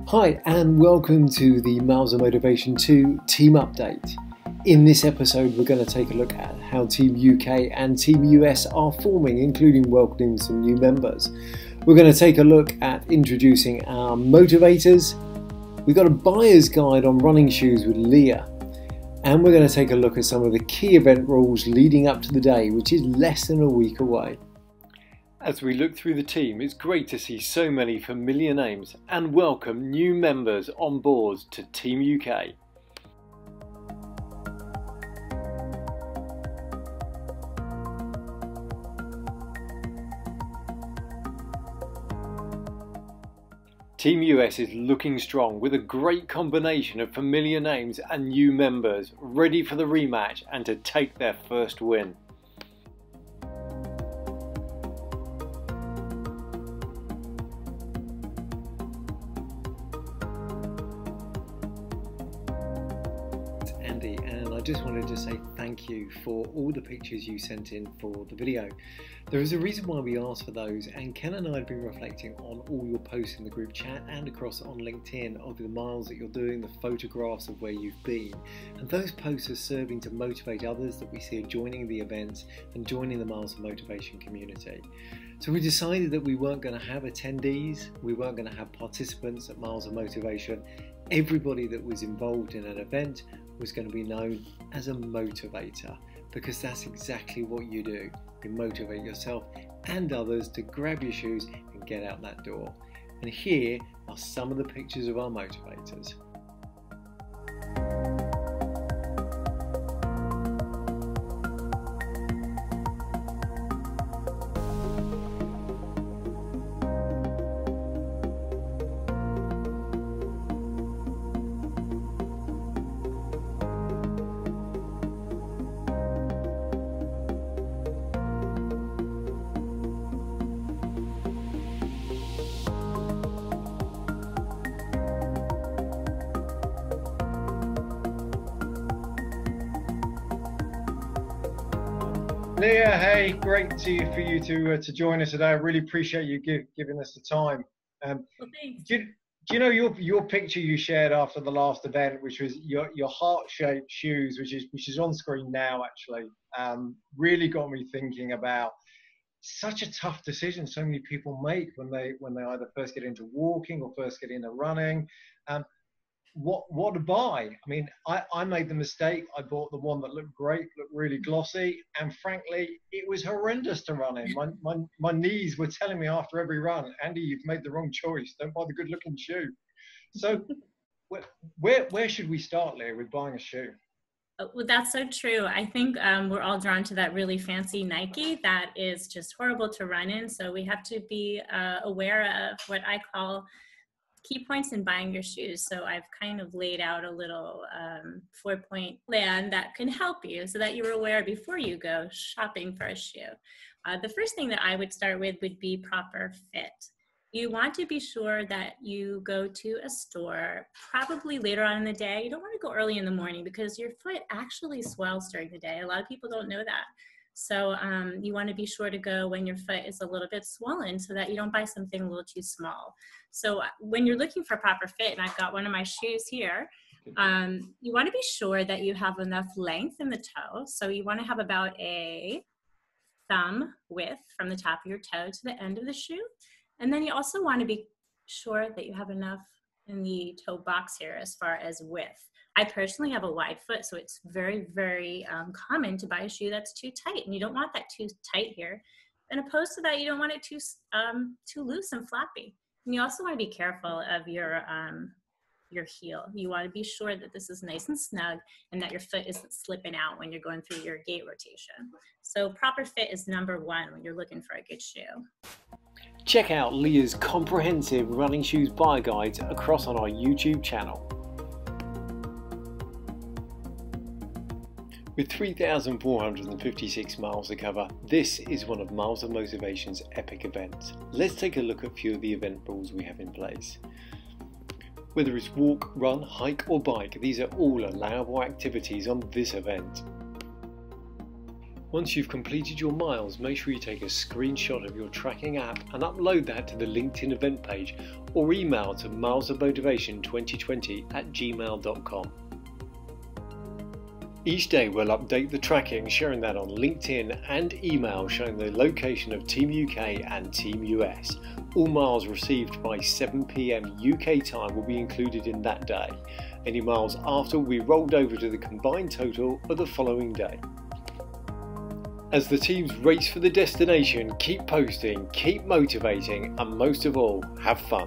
Hi and welcome to the Miles of Motivation 2 team update. In this episode we're going to take a look at how Team UK and Team US are forming, including welcoming some new members. We're going to take a look at introducing our motivators. We've got a buyer's guide on running shoes with Leah, and we're going to take a look at some of the key event rules leading up to the day, which is less than a week away. As we look through the team, it's great to see so many familiar names and welcome new members on board to Team UK. Team US is looking strong with a great combination of familiar names and new members, ready for the rematch and to take their first win. And I just wanted to say thank you for all the pictures you sent in for the video. There is a reason why we asked for those, and Ken and I have been reflecting on all your posts in the group chat and across on LinkedIn of the miles that you're doing, the photographs of where you've been, and those posts are serving to motivate others that we see are joining the events and joining the Miles of Motivation community. So we decided that we weren't going to have attendees, we weren't going to have participants at Miles of Motivation. Everybody that was involved in an event was going to be known as a motivator, because that's exactly what you do. You motivate yourself and others to grab your shoes and get out that door. And here are some of the pictures of our motivators. Leah, hey, great for you to join us today. I really appreciate you giving us the time. Well, thanks. Do you know your picture you shared after the last event, which was your heart-shaped shoes, which is on screen now actually, really got me thinking about such a tough decision so many people make when they either first get into walking or first get into running. What to buy? I mean, I made the mistake. I bought the one that looked great, looked really glossy, and frankly, it was horrendous to run in. My knees were telling me after every run, Andy, you've made the wrong choice. Don't buy the good-looking shoe. So, where should we start, Leah, with buying a shoe? Well, that's so true. I think we're all drawn to that really fancy Nike that is just horrible to run in. So we have to be aware of what I call key points in buying your shoes. So I've kind of laid out a little 4-point plan that can help you so that you're aware before you go shopping for a shoe. The first thing that I would start with would be proper fit. You want to be sure that you go to a store probably later on in the day. You don't want to go early in the morning because your foot actually swells during the day. A lot of people don't know that. So you want to be sure to go when your foot is a little bit swollen so that you don't buy something a little too small. So when you're looking for proper fit, and I've got one of my shoes here, you want to be sure that you have enough length in the toe. So you want to have about a thumb width from the top of your toe to the end of the shoe. And then you also want to be sure that you have enough in the toe box here as far as width. I personally have a wide foot, so it's very, very common to buy a shoe that's too tight, and you don't want that too tight here. And opposed to that, you don't want it too loose and floppy. And you also want to be careful of your heel. You want to be sure that this is nice and snug and that your foot isn't slipping out when you're going through your gait rotation. So proper fit is number one when you're looking for a good shoe. Check out Leah's comprehensive running shoes buyer guides across on our YouTube channel. With 3,456 miles to cover, this is one of Miles of Motivation's epic events. Let's take a look at a few of the event rules we have in place. Whether it's walk, run, hike or bike, these are all allowable activities on this event. Once you've completed your miles, make sure you take a screenshot of your tracking app and upload that to the LinkedIn event page or email to milesofmotivation2020@gmail.com. Each day we'll update the tracking, sharing that on LinkedIn and email showing the location of Team UK and Team US. All miles received by 7 PM UK time will be included in that day. Any miles after will be rolled over to the combined total of the following day. As the teams race for the destination, keep posting, keep motivating, and most of all, have fun.